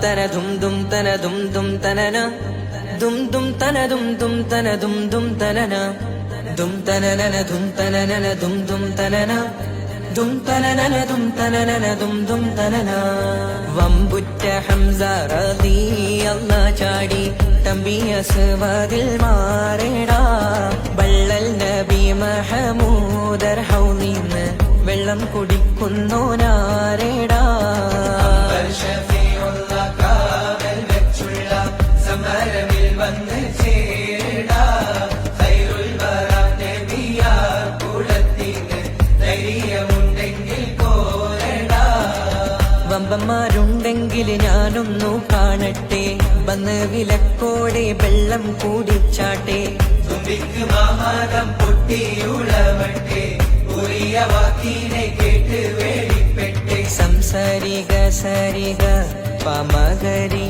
തന ദും ദും തന ദും ദും തനന ദും ദും തന ദും ദും തന ദും ദും തനന ദും തനനന ദും തനനന ദും ദും തനന ദും തനനന ദും തനനന ദും ദും തനന. വമ്പുറ്റ ഹംസ റളിയല്ലാഹു ചാടി തമ്പിയ സുവദിൽ മാറേടാ. ബള്ളൽ നബി മഹമൂദർ ഹൗലിന്ന് വെള്ളം കുടിക്കുന്നോനാരേടാ. വമ്പന്മാരുണ്ടെങ്കിൽ ഞാനൊന്നു കാണട്ടെ, വന്ന് വിലക്കോടെ വെള്ളം കൂടിച്ചാട്ടെ. തുമ്പിക്ക് മാമാകം പൊട്ടിയുളവട്ടെ, ഉറിയ വാക്കിനെ കേട്ട് വേടിപ്പെട്ടെ. സംസരിക സരിക പമകരി